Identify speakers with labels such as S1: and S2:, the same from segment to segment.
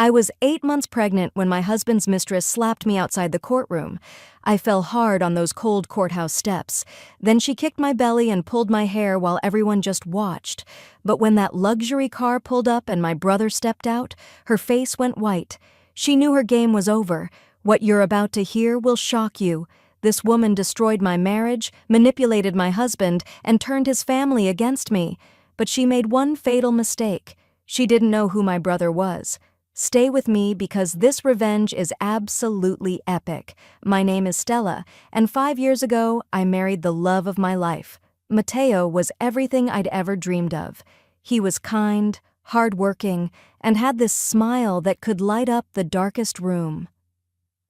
S1: I was 8 months pregnant when my husband's mistress slapped me outside the courtroom. I fell hard on those cold courthouse steps. Then she kicked my belly and pulled my hair while everyone just watched. But when that luxury car pulled up and my brother stepped out, her face went white. She knew her game was over. What you're about to hear will shock you. This woman destroyed my marriage, manipulated my husband, and turned his family against me. But she made one fatal mistake. She didn't know who my brother was. Stay with me because this revenge is absolutely epic. My name is Stella, and 5 years ago, I married the love of my life. Matteo was everything I'd ever dreamed of. He was kind, hardworking, and had this smile that could light up the darkest room.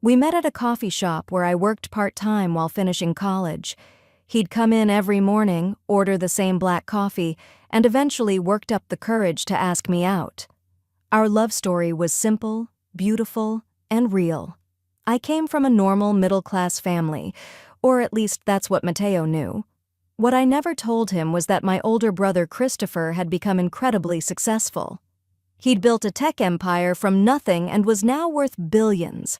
S1: We met at a coffee shop where I worked part-time while finishing college. He'd come in every morning, order the same black coffee, and eventually worked up the courage to ask me out. Our love story was simple, beautiful, and real. I came from a normal middle-class family, or at least that's what Matteo knew. What I never told him was that my older brother Christopher had become incredibly successful. He'd built a tech empire from nothing and was now worth billions.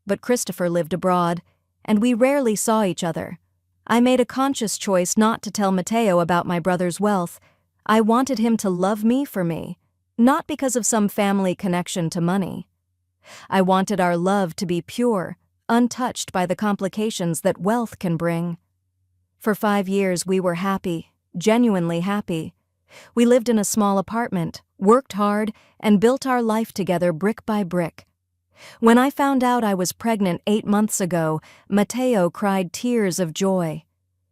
S1: But Christopher lived abroad, and we rarely saw each other. I made a conscious choice not to tell Matteo about my brother's wealth. I wanted him to love me for me, not because of some family connection to money. I wanted our love to be pure, untouched by the complications that wealth can bring. For 5 years we were happy, genuinely happy. We lived in a small apartment, worked hard, and built our life together brick by brick. When I found out I was pregnant 8 months ago, Matteo cried tears of joy.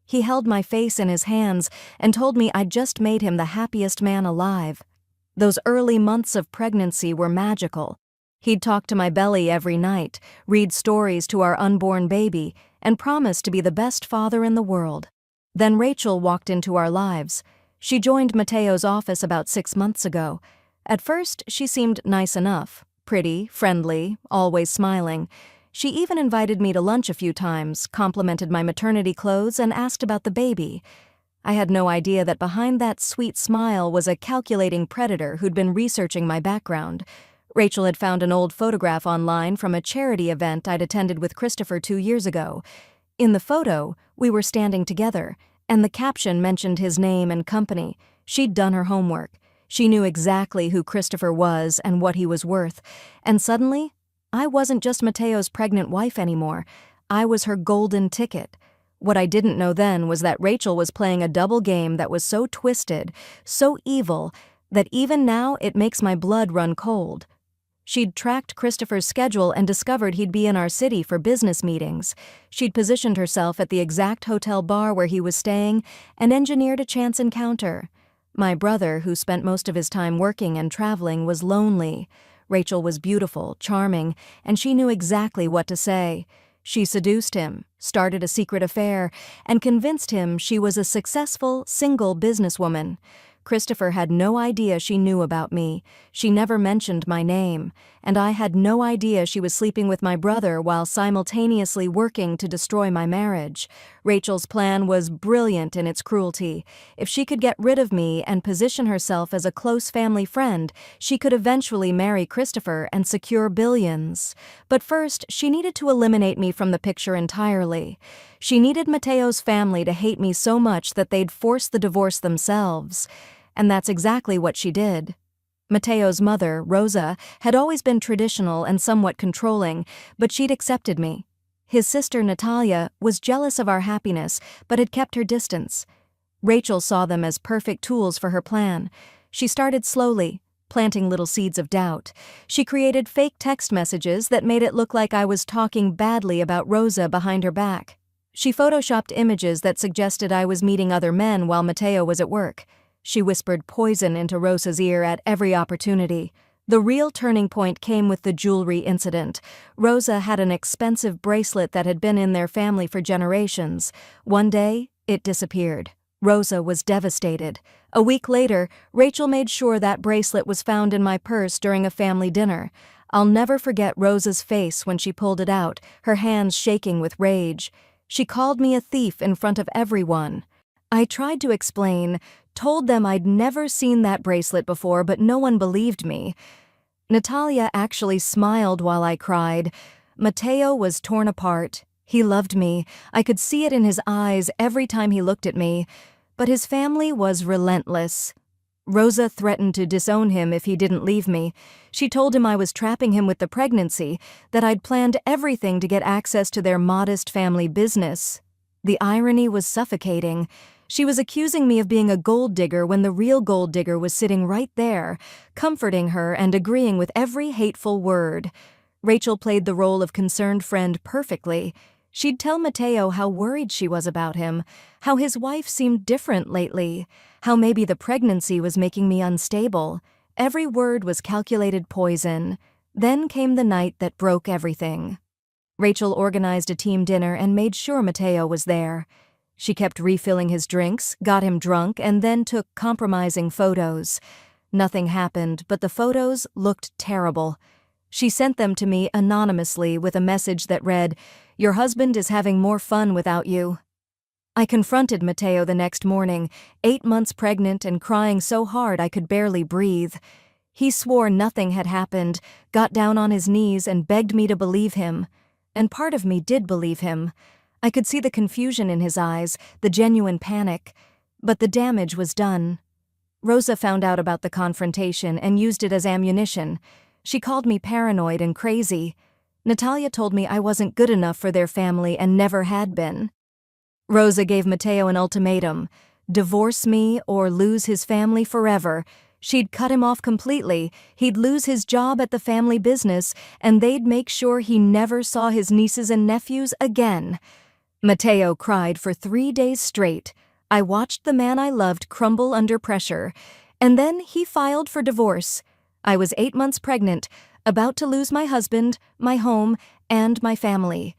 S1: He held my face in his hands and told me I'd just made him the happiest man alive. Those early months of pregnancy were magical. He'd talk to my belly every night, read stories to our unborn baby, and promise to be the best father in the world. Then Rachel walked into our lives. She joined Matteo's office about 6 months ago. At first, she seemed nice enough, pretty, friendly, always smiling. She even invited me to lunch a few times, complimented my maternity clothes, and asked about the baby. I had no idea that behind that sweet smile was a calculating predator who'd been researching my background. Rachel had found an old photograph online from a charity event I'd attended with Christopher 2 years ago. In the photo, we were standing together, and the caption mentioned his name and company. She'd done her homework. She knew exactly who Christopher was and what he was worth. And suddenly, I wasn't just Matteo's pregnant wife anymore. I was her golden ticket. What I didn't know then was that Rachel was playing a double game that was so twisted, so evil, that even now it makes my blood run cold. She'd tracked Christopher's schedule and discovered he'd be in our city for business meetings. She'd positioned herself at the exact hotel bar where he was staying and engineered a chance encounter. My brother, who spent most of his time working and traveling, was lonely. Rachel was beautiful, charming, and she knew exactly what to say. She seduced him, started a secret affair, and convinced him she was a successful, single businesswoman. Christopher had no idea she knew about me. She never mentioned my name, and I had no idea she was sleeping with my brother while simultaneously working to destroy my marriage. Rachel's plan was brilliant in its cruelty. If she could get rid of me and position herself as a close family friend, she could eventually marry Christopher and secure billions. But first, she needed to eliminate me from the picture entirely. She needed Matteo's family to hate me so much that they'd force the divorce themselves. And that's exactly what she did. Matteo's mother, Rosa, had always been traditional and somewhat controlling, but she'd accepted me. His sister, Natalia, was jealous of our happiness, but had kept her distance. Rachel saw them as perfect tools for her plan. She started slowly, planting little seeds of doubt. She created fake text messages that made it look like I was talking badly about Rosa behind her back. She photoshopped images that suggested I was meeting other men while Matteo was at work. She whispered poison into Rosa's ear at every opportunity. The real turning point came with the jewelry incident. Rosa had an expensive bracelet that had been in their family for generations. One day, it disappeared. Rosa was devastated. A week later, Rachel made sure that bracelet was found in my purse during a family dinner. I'll never forget Rosa's face when she pulled it out, her hands shaking with rage. She called me a thief in front of everyone. I tried to explain, told them I'd never seen that bracelet before, but no one believed me. Natalia actually smiled while I cried. Mateo was torn apart. He loved me. I could see it in his eyes every time he looked at me. But his family was relentless. Rosa threatened to disown him if he didn't leave me. She told him I was trapping him with the pregnancy, that I'd planned everything to get access to their modest family business. The irony was suffocating. She was accusing me of being a gold digger when the real gold digger was sitting right there, comforting her and agreeing with every hateful word. Rachel played the role of concerned friend perfectly. She'd tell Mateo how worried she was about him, how his wife seemed different lately, how maybe the pregnancy was making me unstable. Every word was calculated poison. Then came the night that broke everything. Rachel organized a team dinner and made sure Mateo was there. She kept refilling his drinks, got him drunk, and then took compromising photos. Nothing happened, but the photos looked terrible. She sent them to me anonymously with a message that read, "Your husband is having more fun without you." I confronted Mateo the next morning, 8 months pregnant and crying so hard I could barely breathe. He swore nothing had happened, got down on his knees and begged me to believe him. And part of me did believe him. I could see the confusion in his eyes, the genuine panic. But the damage was done. Rosa found out about the confrontation and used it as ammunition. She called me paranoid and crazy. Natalia told me I wasn't good enough for their family and never had been. Rosa gave Mateo an ultimatum: divorce me or lose his family forever. She'd cut him off completely, he'd lose his job at the family business, and they'd make sure he never saw his nieces and nephews again. Mateo cried for 3 days straight. I watched the man I loved crumble under pressure. And then he filed for divorce. I was 8 months pregnant, about to lose my husband, my home, and my family.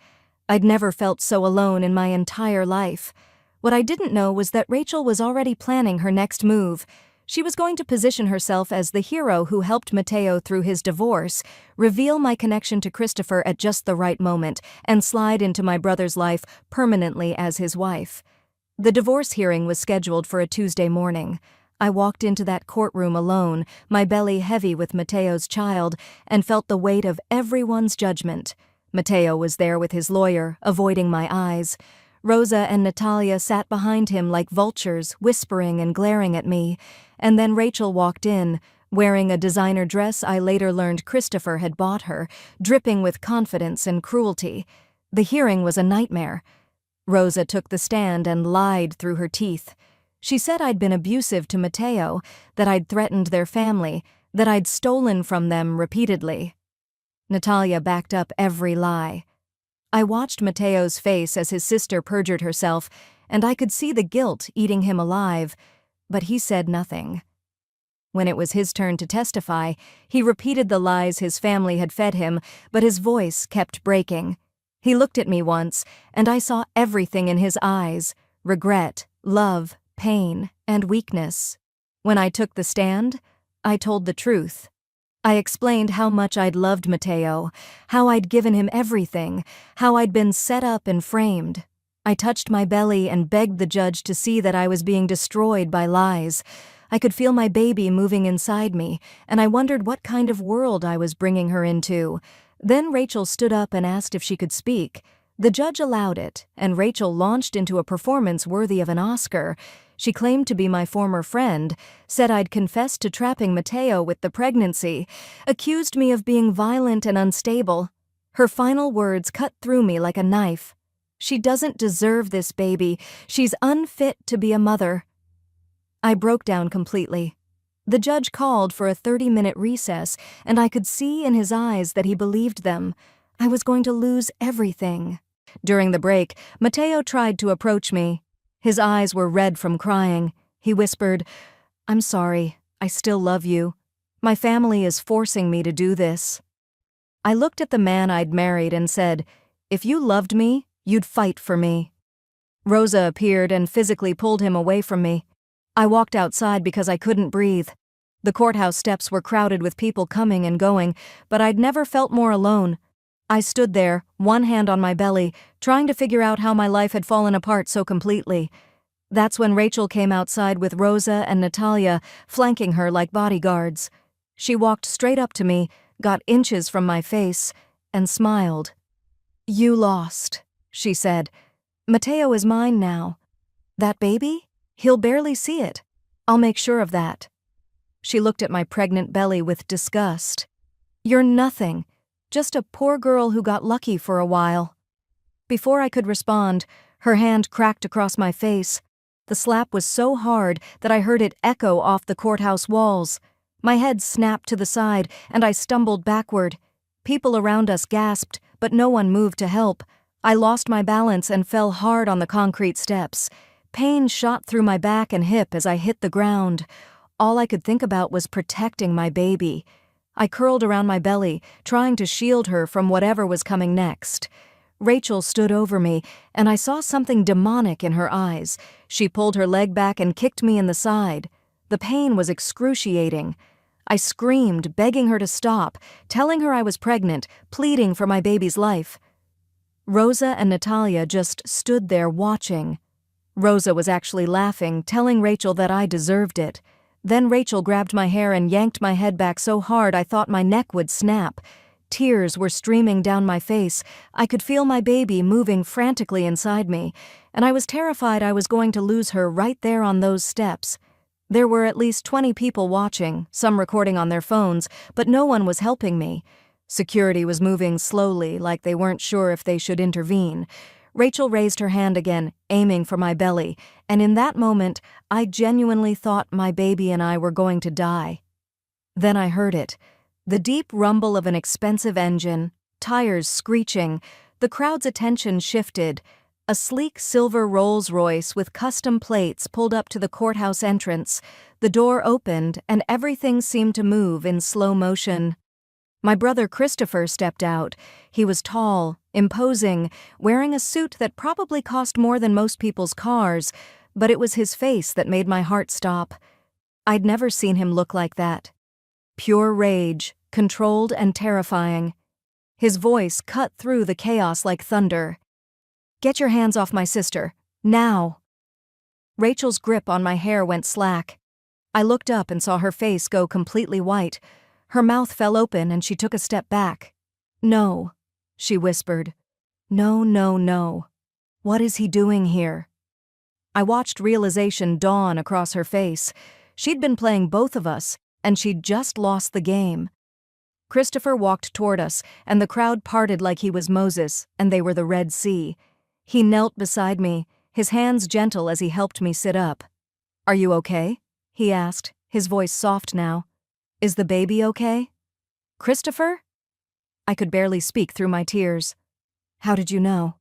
S1: I'd never felt so alone in my entire life. What I didn't know was that Rachel was already planning her next move. She was going to position herself as the hero who helped Mateo through his divorce, reveal my connection to Christopher at just the right moment, and slide into my brother's life permanently as his wife. The divorce hearing was scheduled for a Tuesday morning. I walked into that courtroom alone, my belly heavy with Mateo's child, and felt the weight of everyone's judgment. Mateo was there with his lawyer, avoiding my eyes. Rosa and Natalia sat behind him like vultures, whispering and glaring at me. And then Rachel walked in, wearing a designer dress I later learned Christopher had bought her, dripping with confidence and cruelty. The hearing was a nightmare. Rosa took the stand and lied through her teeth. She said I'd been abusive to Mateo, that I'd threatened their family, that I'd stolen from them repeatedly. Natalia backed up every lie. I watched Mateo's face as his sister perjured herself, and I could see the guilt eating him alive, but he said nothing. When it was his turn to testify, he repeated the lies his family had fed him, but his voice kept breaking. He looked at me once, and I saw everything in his eyes: regret, love, pain, and weakness. When I took the stand, I told the truth. I explained how much I'd loved Mateo, how I'd given him everything, how I'd been set up and framed. I touched my belly and begged the judge to see that I was being destroyed by lies. I could feel my baby moving inside me, and I wondered what kind of world I was bringing her into. Then Rachel stood up and asked if she could speak. The judge allowed it, and Rachel launched into a performance worthy of an Oscar. She claimed to be my former friend, said I'd confessed to trapping Mateo with the pregnancy, accused me of being violent and unstable. Her final words cut through me like a knife. She doesn't deserve this baby. She's unfit to be a mother. I broke down completely. The judge called for a 30-minute recess, and I could see in his eyes that he believed them. I was going to lose everything. During the break, Mateo tried to approach me. His eyes were red from crying. He whispered, "I'm sorry. I still love you. My family is forcing me to do this." I looked at the man I'd married and said, "If you loved me, you'd fight for me." Rosa appeared and physically pulled him away from me. I walked outside because I couldn't breathe. The courthouse steps were crowded with people coming and going, but I'd never felt more alone. I stood there, one hand on my belly, trying to figure out how my life had fallen apart so completely. That's when Rachel came outside with Rosa and Natalia, flanking her like bodyguards. She walked straight up to me, got inches from my face, and smiled. "You lost," she said. "Mateo is mine now. That baby? He'll barely see it. I'll make sure of that." She looked at my pregnant belly with disgust. "You're nothing. Just a poor girl who got lucky for a while." Before I could respond, her hand cracked across my face. The slap was so hard that I heard it echo off the courthouse walls. My head snapped to the side, and I stumbled backward. People around us gasped, but no one moved to help. I lost my balance and fell hard on the concrete steps. Pain shot through my back and hip as I hit the ground. All I could think about was protecting my baby. I curled around my belly, trying to shield her from whatever was coming next. Rachel stood over me, and I saw something demonic in her eyes. She pulled her leg back and kicked me in the side. The pain was excruciating. I screamed, begging her to stop, telling her I was pregnant, pleading for my baby's life. Rosa and Natalia just stood there watching. Rosa was actually laughing, telling Rachel that I deserved it. Then Rachel grabbed my hair and yanked my head back so hard I thought my neck would snap. Tears were streaming down my face. I could feel my baby moving frantically inside me, and I was terrified I was going to lose her right there on those steps. There were at least 20 people watching, some recording on their phones, but no one was helping me. Security was moving slowly, like they weren't sure if they should intervene. Rachel raised her hand again, aiming for my belly, and in that moment, I genuinely thought my baby and I were going to die. Then I heard it. The deep rumble of an expensive engine, tires screeching. The crowd's attention shifted. A sleek silver Rolls-Royce with custom plates pulled up to the courthouse entrance. The door opened, and everything seemed to move in slow motion. My brother Christopher stepped out. He was tall, imposing, wearing a suit that probably cost more than most people's cars, but it was his face that made my heart stop. I'd never seen him look like that. Pure rage, controlled and terrifying. His voice cut through the chaos like thunder. "Get your hands off my sister, now." Rachel's grip on my hair went slack. I looked up and saw her face go completely white. Her mouth fell open and she took a step back. "No," she whispered. "No, no, no. What is he doing here?" I watched realization dawn across her face. She'd been playing both of us, and she'd just lost the game. Christopher walked toward us, and the crowd parted like he was Moses, and they were the Red Sea. He knelt beside me, his hands gentle as he helped me sit up. "Are you okay?" he asked, his voice soft now. "Is the baby okay?" "Christopher?" I could barely speak through my tears. "How did you know?"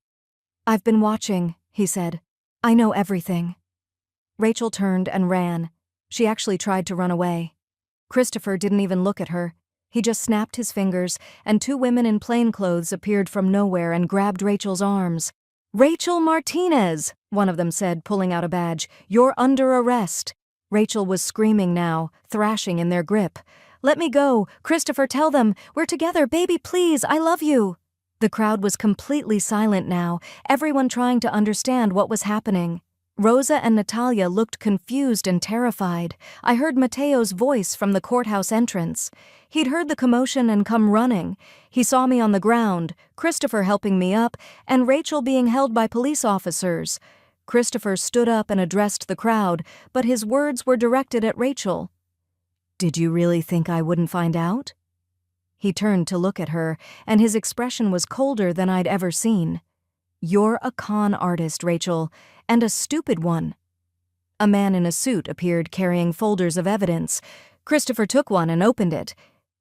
S1: "I've been watching," he said. "I know everything." Rachel turned and ran. She actually tried to run away. Christopher didn't even look at her. He just snapped his fingers, and 2 women in plain clothes appeared from nowhere and grabbed Rachel's arms. "Rachel Martinez," one of them said, pulling out a badge. "You're under arrest." Rachel was screaming now, thrashing in their grip. "Let me go. Christopher, tell them. We're together. Baby, please. I love you." The crowd was completely silent now, everyone trying to understand what was happening. Rosa and Natalia looked confused and terrified. I heard Mateo's voice from the courthouse entrance. He'd heard the commotion and come running. He saw me on the ground, Christopher helping me up, and Rachel being held by police officers. Christopher stood up and addressed the crowd, but his words were directed at Rachel. "Did you really think I wouldn't find out?" He turned to look at her, and his expression was colder than I'd ever seen. "You're a con artist, Rachel, and a stupid one." A man in a suit appeared carrying folders of evidence. Christopher took one and opened it.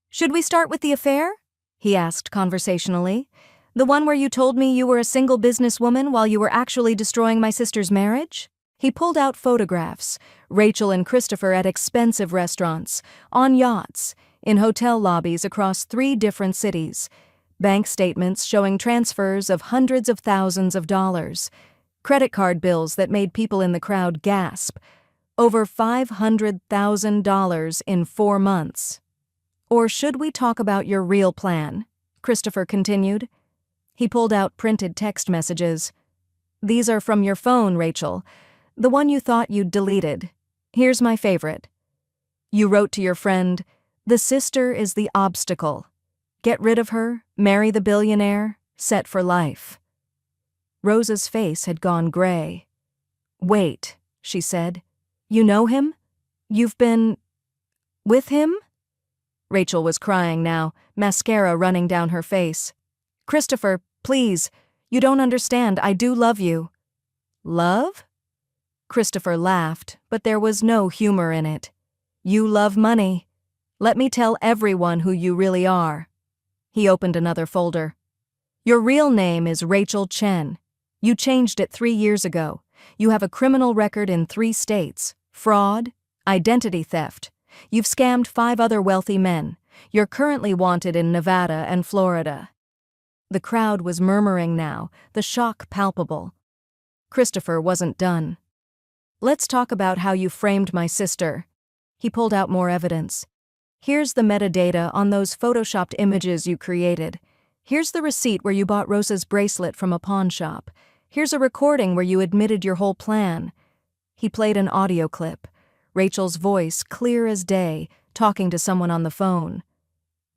S1: "Should we start with the affair?" he asked conversationally. "The one where you told me you were a single businesswoman while you were actually destroying my sister's marriage?" He pulled out photographs. Rachel and Christopher at expensive restaurants, on yachts, in hotel lobbies across 3 different cities. Bank statements showing transfers of hundreds of thousands of dollars. Credit card bills that made people in the crowd gasp. Over $500,000 in 4 months. "Or should we talk about your real plan?" Christopher continued. He pulled out printed text messages. "These are from your phone, Rachel. The one you thought you'd deleted. Here's my favorite. You wrote to your friend, The sister is the obstacle. Get rid of her, marry the billionaire, set for life. Rosa's face had gone gray. Wait, she said. You know him? You've been with him? Rachel was crying now, mascara running down her face. Christopher, please, you don't understand, I do love you. Love? Christopher laughed, but there was no humor in it. You love money. Let me tell everyone who you really are. He opened another folder. Your real name is Rachel Chen. You changed it 3 years ago. You have a criminal record in 3 states. Fraud, identity theft. You've scammed 5 other wealthy men. You're currently wanted in Nevada and Florida. The crowd was murmuring now, the shock palpable. Christopher wasn't done. Let's talk about how you framed my sister. He pulled out more evidence. Here's the metadata on those photoshopped images you created. Here's the receipt where you bought Rosa's bracelet from a pawn shop. Here's a recording where you admitted your whole plan. He played an audio clip. Rachel's voice, clear as day, talking to someone on the phone.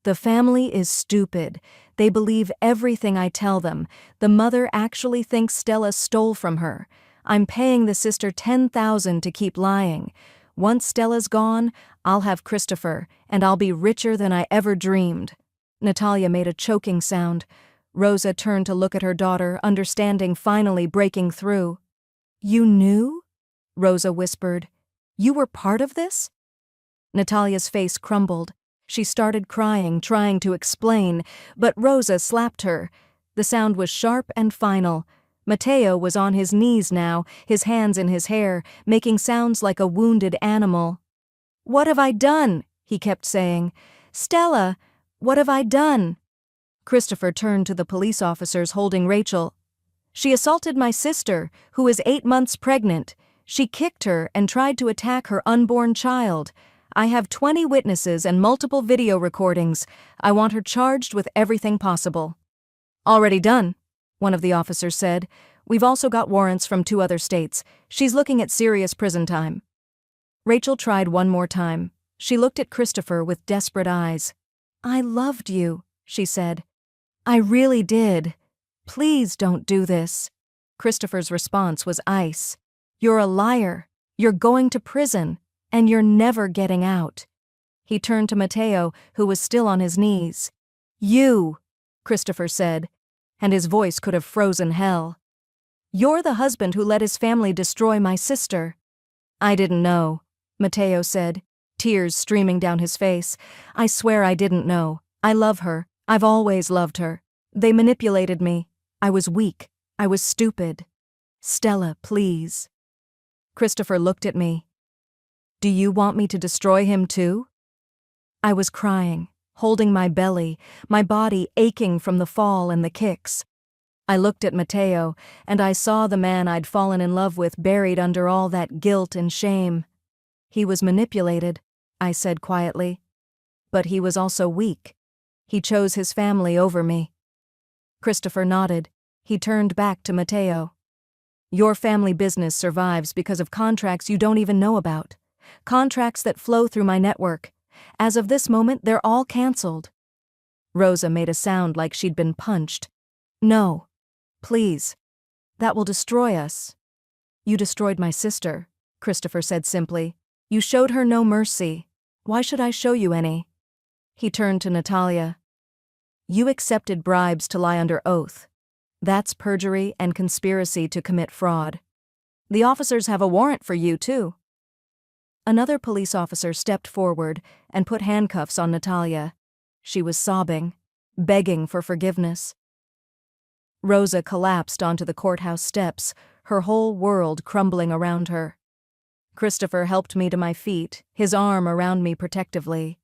S1: The family is stupid. They believe everything I tell them. The mother actually thinks Stella stole from her. I'm paying the sister $10,000 to keep lying. Once Stella's gone, I'll have Christopher, and I'll be richer than I ever dreamed. Natalia made a choking sound. Rosa turned to look at her daughter, understanding finally breaking through. You knew? Rosa whispered. You were part of this? Natalia's face crumbled. She started crying, trying to explain, but Rosa slapped her. The sound was sharp and final. Mateo was on his knees now, his hands in his hair, making sounds like a wounded animal. What have I done? He kept saying. Stella, what have I done? Christopher turned to the police officers holding Rachel. She assaulted my sister, who is 8 months pregnant. She kicked her and tried to attack her unborn child. I have 20 witnesses and multiple video recordings. I want her charged with everything possible. Already done, one of the officers said. We've also got warrants from 2 other states. She's looking at serious prison time. Rachel tried one more time. She looked at Christopher with desperate eyes. I loved you, she said. I really did. Please don't do this. Christopher's response was ice. You're a liar. You're going to prison. And you're never getting out. He turned to Mateo, who was still on his knees. You, Christopher said, and his voice could have frozen hell. You're the husband who let his family destroy my sister. I didn't know, Mateo said, tears streaming down his face. I swear I didn't know. I love her. I've always loved her. They manipulated me. I was weak. I was stupid. Stella, please. Christopher looked at me. Do you want me to destroy him too? I was crying, holding my belly, my body aching from the fall and the kicks. I looked at Mateo, and I saw the man I'd fallen in love with buried under all that guilt and shame. He was manipulated, I said quietly. But he was also weak. He chose his family over me. Christopher nodded. He turned back to Mateo. Your family business survives because of contracts you don't even know about. Contracts that flow through my network. As of this moment, they're all canceled. Rosa made a sound like she'd been punched. No. Please. That will destroy us. You destroyed my sister, Christopher said simply. You showed her no mercy. Why should I show you any? He turned to Natalia. You accepted bribes to lie under oath. That's perjury and conspiracy to commit fraud. The officers have a warrant for you, too. Another police officer stepped forward and put handcuffs on Natalia. She was sobbing, begging for forgiveness. Rosa collapsed onto the courthouse steps, her whole world crumbling around her. Christopher helped me to my feet, his arm around me protectively.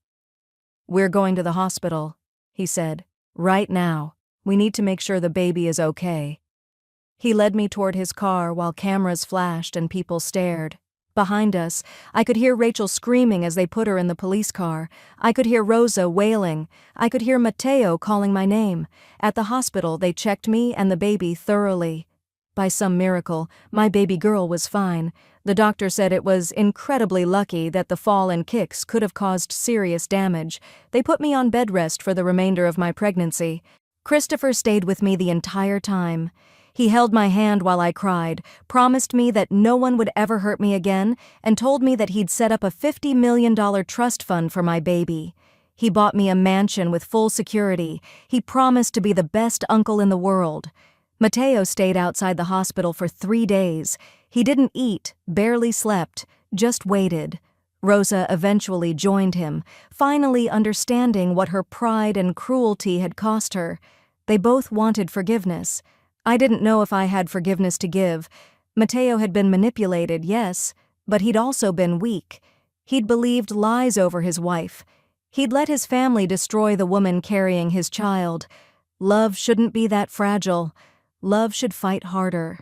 S1: We're going to the hospital, he said. Right now. We need to make sure the baby is okay. He led me toward his car while cameras flashed and people stared. Behind us, I could hear Rachel screaming as they put her in the police car. I could hear Rosa wailing. I could hear Mateo calling my name. At the hospital, they checked me and the baby thoroughly. By some miracle, my baby girl was fine. The doctor said it was incredibly lucky that the fall and kicks could have caused serious damage. They put me on bed rest for the remainder of my pregnancy. Christopher stayed with me the entire time. He held my hand while I cried, promised me that no one would ever hurt me again, and told me that he'd set up a $50 million trust fund for my baby. He bought me a mansion with full security. He promised to be the best uncle in the world. Mateo stayed outside the hospital for 3 days. He didn't eat, barely slept, just waited. Rosa eventually joined him, finally understanding what her pride and cruelty had cost her. They both wanted forgiveness. I didn't know if I had forgiveness to give. Mateo had been manipulated, yes, but he'd also been weak. He'd believed lies over his wife. He'd let his family destroy the woman carrying his child. Love shouldn't be that fragile. Love should fight harder.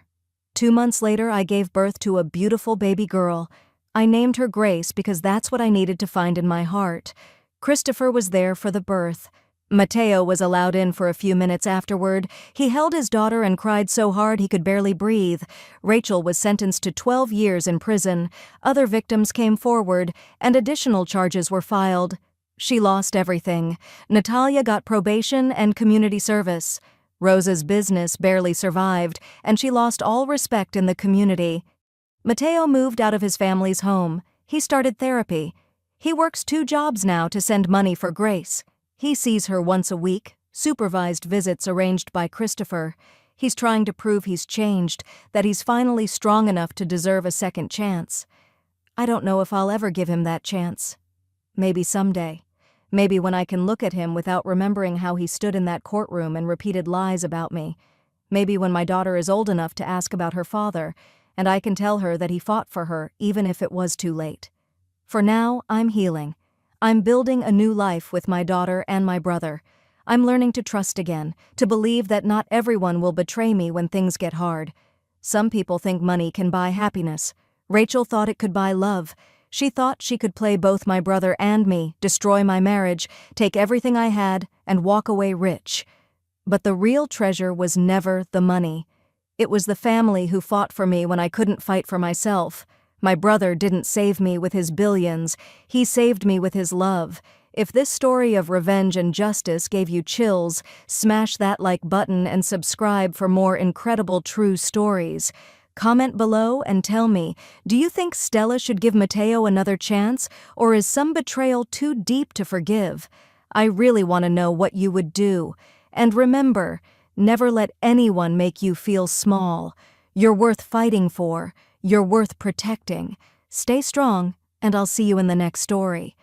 S1: 2 months later, I gave birth to a beautiful baby girl. I named her Grace because that's what I needed to find in my heart. Christopher was there for the birth. Mateo was allowed in for a few minutes afterward. He held his daughter and cried so hard he could barely breathe. Rachel was sentenced to 12 years in prison. Other victims came forward, and additional charges were filed. She lost everything. Natalia got probation and community service. Rosa's business barely survived, and she lost all respect in the community. Mateo moved out of his family's home. He started therapy. He works 2 jobs now to send money for Grace. He sees her once a week, supervised visits arranged by Christopher. He's trying to prove he's changed, that he's finally strong enough to deserve a second chance. I don't know if I'll ever give him that chance. Maybe someday. Maybe when I can look at him without remembering how he stood in that courtroom and repeated lies about me. Maybe when my daughter is old enough to ask about her father, and I can tell her that he fought for her even if it was too late. For now, I'm healing. I'm building a new life with my daughter and my brother. I'm learning to trust again, to believe that not everyone will betray me when things get hard. Some people think money can buy happiness. Rachel thought it could buy love. She thought she could play both my brother and me, destroy my marriage, take everything I had, and walk away rich. But the real treasure was never the money. It was the family who fought for me when I couldn't fight for myself. My brother didn't save me with his billions. He saved me with his love. If this story of revenge and justice gave you chills, smash that like button and subscribe for more incredible true stories. Comment below and tell me, do you think Stella should give Mateo another chance, or is some betrayal too deep to forgive? I really want to know what you would do. And remember, never let anyone make you feel small. You're worth fighting for. You're worth protecting. Stay strong, and I'll see you in the next story.